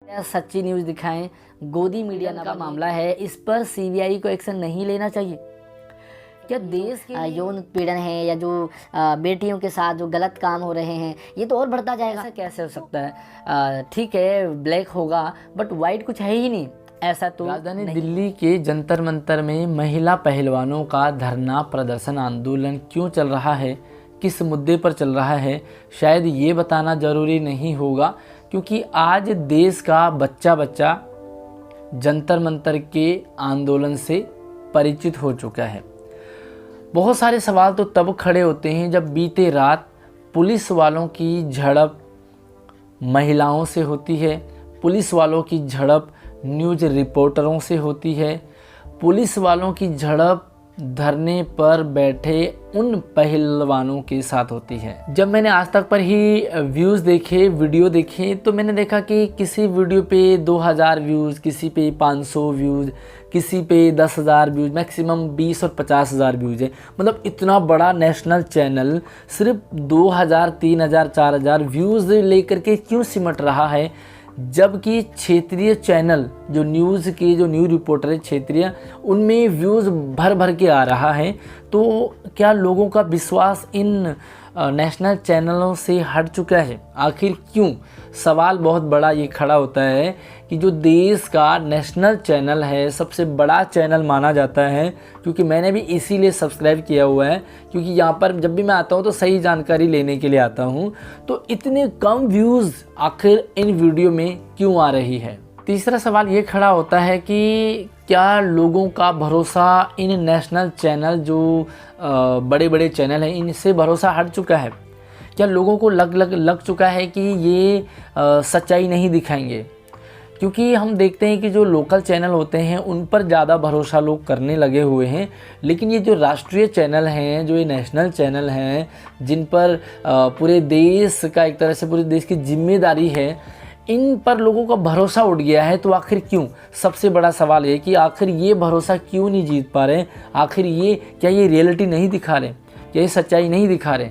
सच्ची न्यूज़ दिखाएं। गोदी मीडिया का मामला है, इस पर सीबीआई को एक्शन नहीं लेना चाहिए क्या? देश के यौन उत्पीड़न है या जो बेटियों के साथ जो गलत काम हो रहे हैं, ये तो और बढ़ता जाएगा। ऐसा कैसे हो सकता है? ठीक है, ब्लैक होगा बट वाइट कुछ है ही नहीं। ऐसा तो राजधानी दिल्ली के जंतर मंतर में महिला पहलवानों का धरना प्रदर्शन आंदोलन क्यों चल रहा है, किस मुद्दे पर चल रहा है, शायद ये बताना ज़रूरी नहीं होगा, क्योंकि आज देश का बच्चा बच्चा जंतर मंतर के आंदोलन से परिचित हो चुका है। बहुत सारे सवाल तो तब खड़े होते हैं जब बीते रात पुलिस वालों की झड़प महिलाओं से होती है, पुलिस वालों की झड़प न्यूज़ रिपोर्टरों से होती है, पुलिस वालों की झड़प धरने पर बैठे उन पहलवानों के साथ होती है। जब मैंने आज तक पर ही व्यूज़ देखे, वीडियो देखे, तो मैंने देखा कि किसी वीडियो पे 2000 व्यूज़, किसी पे 500 व्यूज़, किसी पे 10,000 व्यूज़, मैक्सिमम 20 और 50,000 व्यूज़ है। मतलब इतना बड़ा नेशनल चैनल सिर्फ 2000, 3000, 4000 व्यूज़ लेकर के क्यों सिमट रहा है, जबकि क्षेत्रीय चैनल जो न्यूज़ के जो न्यूज़ रिपोर्टर है क्षेत्रीय, उनमें व्यूज़ भर भर के आ रहा है। तो क्या लोगों का विश्वास इन नेशनल चैनलों से हट चुका है? आखिर क्यों? सवाल बहुत बड़ा ये खड़ा होता है कि जो देश का नेशनल चैनल है, सबसे बड़ा चैनल माना जाता है, क्योंकि मैंने भी इसीलिए सब्सक्राइब किया हुआ है, क्योंकि यहाँ पर जब भी मैं आता हूँ तो सही जानकारी लेने के लिए आता हूँ। तो इतने कम व्यूज़ आखिर इन वीडियो में क्यों आ रही है? तीसरा सवाल ये खड़ा होता है कि क्या लोगों का भरोसा इन नेशनल चैनल जो बड़े बड़े चैनल हैं, इनसे भरोसा हट चुका है? क्या लोगों को लग चुका है कि ये सच्चाई नहीं दिखाएंगे? क्योंकि हम देखते हैं कि जो लोकल चैनल होते हैं उन पर ज़्यादा भरोसा लोग करने लगे हुए हैं, लेकिन ये जो राष्ट्रीय चैनल हैं, जो ये नेशनल चैनल हैं, जिन पर पूरे देश का एक तरह से पूरे देश की जिम्मेदारी है, इन पर लोगों का भरोसा उठ गया है। तो आखिर क्यों? सबसे बड़ा सवाल है कि आखिर ये भरोसा क्यों नहीं जीत पा रहे? आखिर क्या ये रियलिटी नहीं दिखा रहे? क्या ये सच्चाई नहीं दिखा रहे?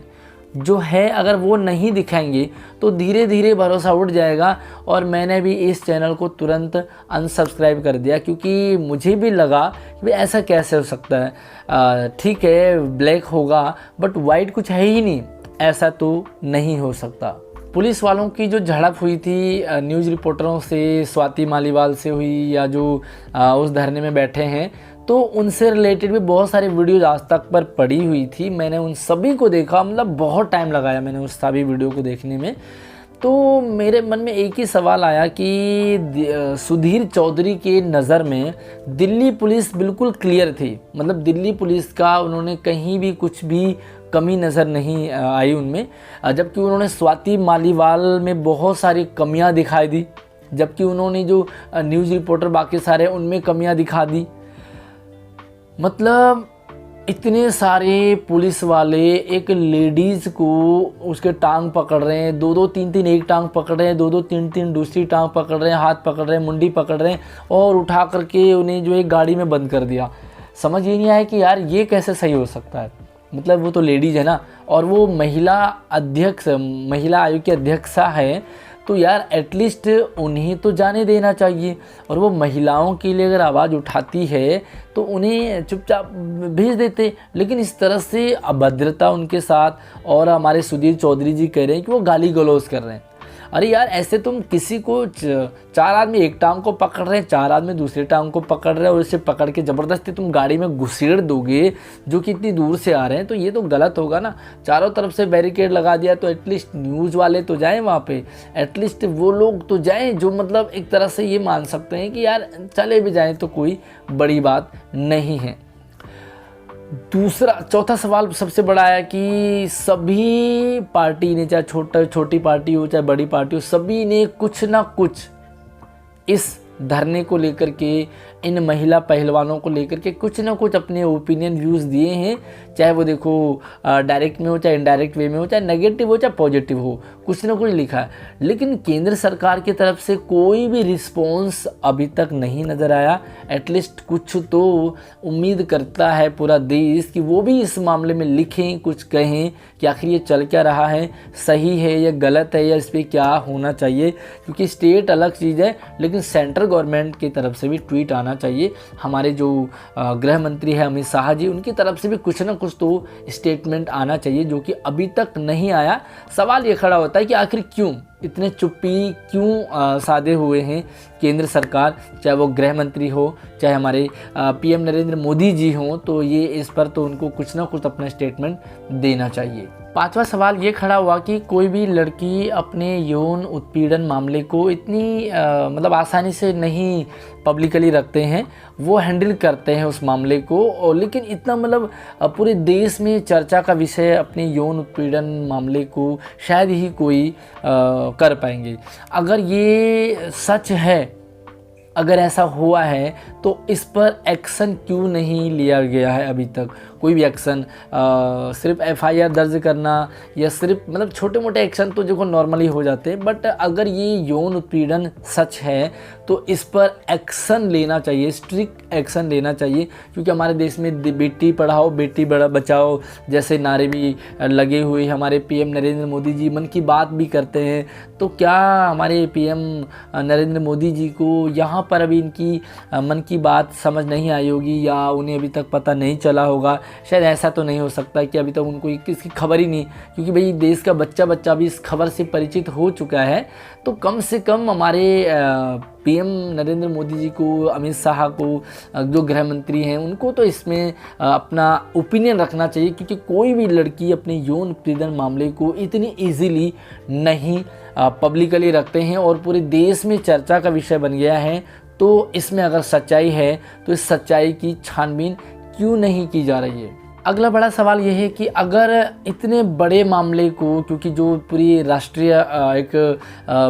जो है अगर वो नहीं दिखाएंगे तो धीरे धीरे भरोसा उठ जाएगा। और मैंने भी इस चैनल को तुरंत अनसब्सक्राइब कर दिया, क्योंकि मुझे भी लगा कि ऐसा कैसे हो सकता है। ठीक है, ब्लैक होगा बट वाइट कुछ है ही नहीं। ऐसा तो नहीं हो सकता। पुलिस वालों की जो झड़प हुई थी न्यूज़ रिपोर्टरों से, स्वाति मालीवाल से हुई, या जो उस धरने में बैठे हैं, तो उनसे रिलेटेड भी बहुत सारी वीडियोज आज तक पर पड़ी हुई थी। मैंने उन सभी को देखा, मतलब बहुत टाइम लगाया मैंने उस सभी वीडियो को देखने में। तो मेरे मन में एक ही सवाल आया कि सुधीर चौधरी के नज़र में दिल्ली पुलिस बिल्कुल क्लियर थी। मतलब दिल्ली पुलिस का उन्होंने कहीं भी कुछ भी कमी नज़र नहीं आई उनमें, जबकि उन्होंने स्वाति मालीवाल में बहुत सारी कमियां दिखाई दी, जबकि उन्होंने जो न्यूज़ रिपोर्टर बाकी सारे उनमें कमियां दिखा दी। मतलब इतने सारे पुलिस वाले एक लेडीज़ को उसके टांग पकड़ रहे हैं, दो तीन एक टांग पकड़ रहे हैं, दो तीन दूसरी टांग पकड़ रहे हैं, हाथ पकड़ रहे हैं, मुंडी पकड़ रहे हैं, और उठा करके उन्हें जो एक गाड़ी में बंद कर दिया। समझ ये नहीं आया कि यार ये कैसे सही हो सकता है। मतलब वो तो लेडीज़ है ना, और वो महिला आयोग की अध्यक्षा है, तो यार एटलीस्ट उन्हें तो जाने देना चाहिए। और वो महिलाओं के लिए अगर आवाज़ उठाती है तो उन्हें चुपचाप भेज देते, लेकिन इस तरह से अभद्रता उनके साथ। और हमारे सुधीर चौधरी जी कह रहे हैं कि वो गाली गलौज कर रहे हैं। अरे यार, ऐसे तुम किसी को 4 आदमी एक टांग को पकड़ रहे हैं, 4 आदमी दूसरे टांग को पकड़ रहे हैं, और इसे पकड़ के ज़बरदस्ती तुम गाड़ी में घुसेड़ दोगे जो कि इतनी दूर से आ रहे हैं, तो ये तो गलत होगा ना। चारों तरफ से बैरिकेड लगा दिया तो एटलीस्ट न्यूज़ वाले तो जाएं वहाँ पे, एटलीस्ट वो लोग तो जाएं जो मतलब एक तरह से ये मान सकते हैं कि यार चले भी जाएँ तो कोई बड़ी बात नहीं है। चौथा सवाल सबसे बड़ा है कि सभी पार्टी ने, चाहे छोटी पार्टी हो चाहे बड़ी पार्टी हो, सभी ने कुछ ना कुछ इस धरने को लेकर के, इन महिला पहलवानों को लेकर के कुछ ना कुछ अपने ओपिनियन व्यूज़ दिए हैं, चाहे वो देखो डायरेक्ट में हो, चाहे इनडायरेक्ट वे में हो, चाहे नेगेटिव हो, चाहे पॉजिटिव हो, कुछ ना कुछ लिखा है। लेकिन केंद्र सरकार की तरफ से कोई भी रिस्पॉन्स अभी तक नहीं नज़र आया। एटलीस्ट कुछ तो उम्मीद करता है पूरा देश कि वो भी इस मामले में लिखें, कुछ कहें कि आखिर ये चल क्या रहा है, सही है या गलत है, या इस पर क्या होना चाहिए। क्योंकि स्टेट अलग चीज़ है, लेकिन सेंट्रल गवर्नमेंट की तरफ से भी ट्वीट आना चाहिए। हमारे जो गृह मंत्री है अमित शाह जी, उनकी तरफ से भी कुछ ना कुछ तो स्टेटमेंट आना चाहिए, जो कि अभी तक नहीं आया। सवाल ये खड़ा होता है कि आखिर क्यों इतने चुप्पी क्यों साधे हुए हैं केंद्र सरकार, चाहे वो गृह मंत्री हो, चाहे हमारे पीएम नरेंद्र मोदी जी हों, तो ये इस पर तो उनको कुछ ना कुछ अपना स्टेटमेंट देना चाहिए। पांचवा सवाल ये खड़ा हुआ कि कोई भी लड़की अपने यौन उत्पीड़न मामले को इतनी मतलब आसानी से नहीं पब्लिकली रखते हैं, वो हैंडल करते हैं उस मामले को, और लेकिन इतना मतलब पूरे देश में चर्चा का विषय अपने यौन उत्पीड़न मामले को शायद ही कोई कर पाएंगे। अगर ये सच है, अगर ऐसा हुआ है, तो इस पर एक्शन क्यों नहीं लिया गया है अभी तक? कोई भी एक्शन, सिर्फ एफआईआर दर्ज करना या सिर्फ मतलब छोटे मोटे एक्शन तो जो नॉर्मली हो जाते हैं, बट अगर ये यौन उत्पीड़न सच है तो इस पर एक्शन लेना चाहिए, स्ट्रिक्ट एक्शन लेना चाहिए। क्योंकि हमारे देश में बेटी पढ़ाओ बेटी बचाओ जैसे नारे भी लगे हुए, हमारे पीएम नरेंद्र मोदी जी मन की बात भी करते हैं। तो क्या हमारे पीएम नरेंद्र मोदी जी को यहाँ पर अभी इनकी मन की बात समझ नहीं आई होगी, या उन्हें अभी तक पता नहीं चला होगा? शायद ऐसा तो नहीं हो सकता कि अभी तक उनको इसकी खबर ही नहीं, क्योंकि भाई देश का बच्चा भी इस खबर से परिचित हो चुका है। तो कम से कम हमारे पीएम नरेंद्र मोदी जी को, अमित शाह को, जो गृह मंत्री हैं, उनको तो इसमें अपना ओपिनियन रखना चाहिए। क्योंकि कोई भी लड़की अपने यौन उत्पीड़न मामले को इतनी इजीली नहीं पब्लिकली रखते हैं, और पूरे देश में चर्चा का विषय बन गया है। तो इसमें अगर सच्चाई है तो इस सच्चाई की छानबीन क्यों नहीं की जा रही है? अगला बड़ा सवाल यह है कि अगर इतने बड़े मामले को, क्योंकि जो पूरी राष्ट्रीय एक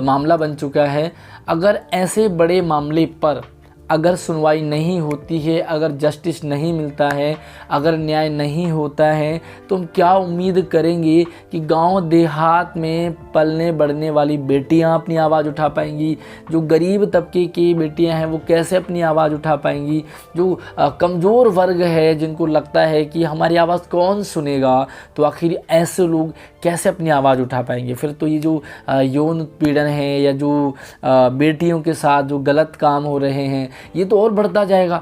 मामला बन चुका है, अगर ऐसे बड़े मामले पर अगर सुनवाई नहीं होती है, अगर जस्टिस नहीं मिलता है, अगर न्याय नहीं होता है, तो हम क्या उम्मीद करेंगे कि गांव देहात में पलने बढ़ने वाली बेटियां अपनी आवाज़ उठा पाएंगी? जो गरीब तबके की बेटियां हैं वो कैसे अपनी आवाज़ उठा पाएंगी? जो कमज़ोर वर्ग है, जिनको लगता है कि हमारी आवाज़ कौन सुनेगा, तो आखिर ऐसे लोग कैसे अपनी आवाज़ उठा पाएंगे? फिर तो ये जो यौन उत्पीड़न है या जो बेटियों के साथ जो गलत काम हो रहे हैं, ये तो और बढ़ता जाएगा।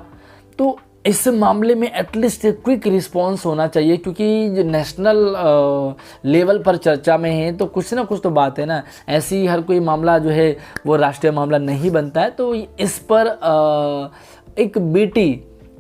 तो इस मामले में एटलीस्ट क्विक रिस्पांस होना चाहिए, क्योंकि नेशनल लेवल पर चर्चा में है, तो कुछ ना कुछ तो बात है ना। ऐसी हर कोई मामला जो है वो राष्ट्रीय मामला नहीं बनता है। तो इस पर एक बेटी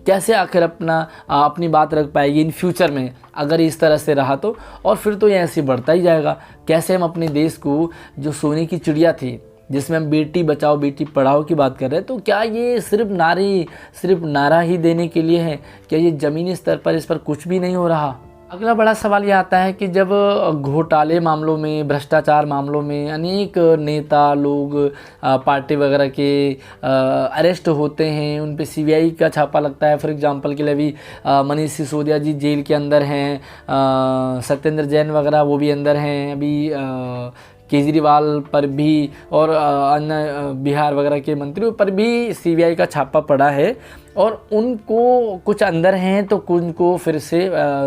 कैसे आखिर अपनी बात रख पाएगी इन फ्यूचर में, अगर इस तरह से रहा तो? और फिर तो ये ऐसे बढ़ता ही जाएगा। कैसे हम अपने देश को, जो सोने की चिड़िया थी, जिसमें हम बेटी बचाओ बेटी पढ़ाओ की बात कर रहे हैं, तो क्या ये सिर्फ नारा ही देने के लिए है? क्या ये ज़मीनी स्तर पर इस पर कुछ भी नहीं हो रहा? अगला बड़ा सवाल ये आता है कि जब घोटाले मामलों में, भ्रष्टाचार मामलों में अनेक नेता लोग, पार्टी वगैरह के अरेस्ट होते हैं, उन पे सीबीआई का छापा लगता है। फॉर एग्जांपल के लिए अभी मनीष सिसोदिया जी जेल के अंदर हैं, सत्येंद्र जैन वगैरह वो भी अंदर हैं, अभी केजरीवाल पर भी और अन्य बिहार वगैरह के मंत्रियों पर भी सीबीआई का छापा पड़ा है, और उनको कुछ अंदर हैं तो कुछ को फिर से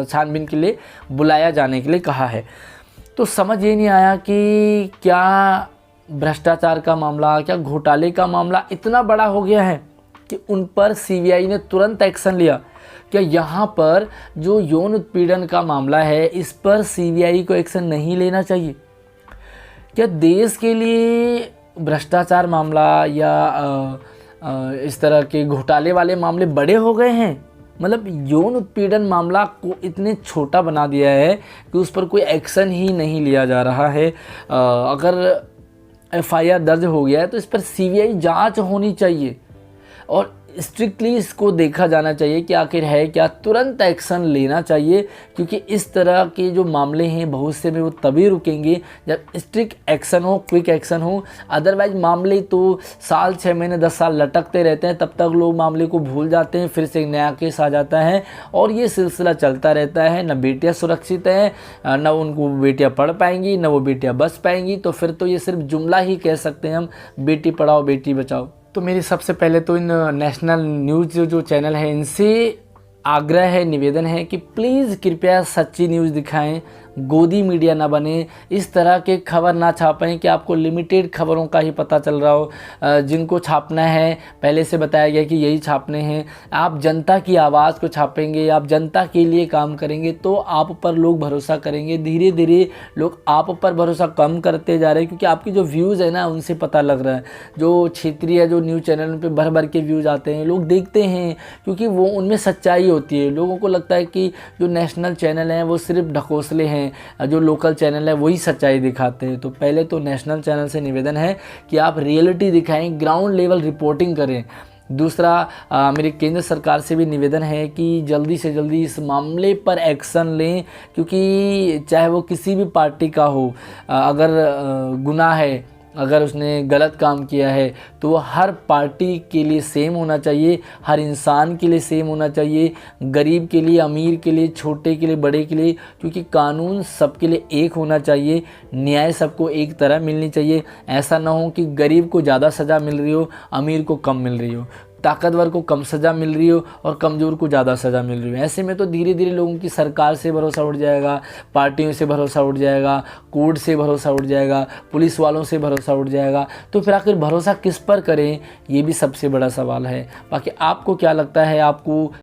छानबीन के लिए बुलाया जाने के लिए कहा है। तो समझ ये नहीं आया कि क्या भ्रष्टाचार का मामला, क्या घोटाले का मामला इतना बड़ा हो गया है कि उन पर सीबीआई ने तुरंत एक्शन लिया? क्या यहाँ पर जो यौन उत्पीड़न का मामला है, इस पर सीबीआई को एक्शन नहीं लेना चाहिए? क्या देश के लिए भ्रष्टाचार मामला या इस तरह के घोटाले वाले मामले बड़े हो गए हैं? मतलब यौन उत्पीड़न मामला को इतने छोटा बना दिया है कि उस पर कोई एक्शन ही नहीं लिया जा रहा है। अगर एफआईआर दर्ज हो गया है तो इस पर सीबीआई जांच होनी चाहिए, और स्ट्रिक्टली इसको देखा जाना चाहिए कि आखिर है क्या, तुरंत एक्शन लेना चाहिए, क्योंकि इस तरह के जो मामले हैं बहुत से में वो तभी रुकेंगे जब स्ट्रिक्ट एक्शन हो, क्विक एक्शन हो। अदरवाइज मामले तो साल 6 महीने 10 साल लटकते रहते हैं, तब तक लोग मामले को भूल जाते हैं, फिर से एक नया केस आ जाता है और ये सिलसिला चलता रहता है। न बेटियाँ सुरक्षित हैं, न उनको बेटियाँ पढ़ पाएंगी, न वो बेटियाँ बच पाएंगी। तो फिर तो ये सिर्फ जुमला ही कह सकते हैं हम, बेटी पढ़ाओ बेटी बचाओ। तो मेरी सबसे पहले तो इन नेशनल न्यूज़ जो चैनल है इनसे आग्रह है, निवेदन है कि प्लीज़ कृपया सच्ची न्यूज़ दिखाएं, गोदी मीडिया ना बने, इस तरह के खबर ना छापें कि आपको लिमिटेड खबरों का ही पता चल रहा हो। जिनको छापना है पहले से बताया गया कि यही छापने हैं। आप जनता की आवाज़ को छापेंगे, आप जनता के लिए काम करेंगे तो आप पर लोग भरोसा करेंगे। धीरे धीरे लोग आप पर भरोसा कम करते जा रहे हैं, क्योंकि आपकी जो व्यूज़ है ना उनसे पता लग रहा है। जो क्षेत्रीय जो न्यूज़ चैनल पे भर भर के व्यूज़ आते हैं, लोग देखते हैं क्योंकि वो उनमें सच्चाई होती है। लोगों को लगता है कि जो नेशनल चैनल हैं वो सिर्फ ढकोसले हैं, जो लोकल चैनल है वही सच्चाई दिखाते हैं। तो पहले तो नेशनल चैनल से निवेदन है कि आप रियलिटी दिखाएं, ग्राउंड लेवल रिपोर्टिंग करें। दूसरा मेरी केंद्र सरकार से भी निवेदन है कि जल्दी से जल्दी इस मामले पर एक्शन लें, क्योंकि चाहे वो किसी भी पार्टी का हो, अगर गुनाह है, अगर उसने गलत काम किया है तो वो हर पार्टी के लिए सेम होना चाहिए, हर इंसान के लिए सेम होना चाहिए, गरीब के लिए, अमीर के लिए, छोटे के लिए, बड़े के लिए, क्योंकि कानून सबके लिए एक होना चाहिए, न्याय सबको एक तरह मिलनी चाहिए। ऐसा ना हो कि गरीब को ज़्यादा सज़ा मिल रही हो, अमीर को कम मिल रही हो, ताकतवर को कम सज़ा मिल रही हो और कमज़ोर को ज़्यादा सज़ा मिल रही हो। ऐसे में तो धीरे धीरे लोगों की सरकार से भरोसा उठ जाएगा, पार्टियों से भरोसा उठ जाएगा, कोर्ट से भरोसा उठ जाएगा, पुलिस वालों से भरोसा उठ जाएगा। तो फिर आखिर भरोसा किस पर करें, ये भी सबसे बड़ा सवाल है। बाकी आपको क्या लगता है, आपको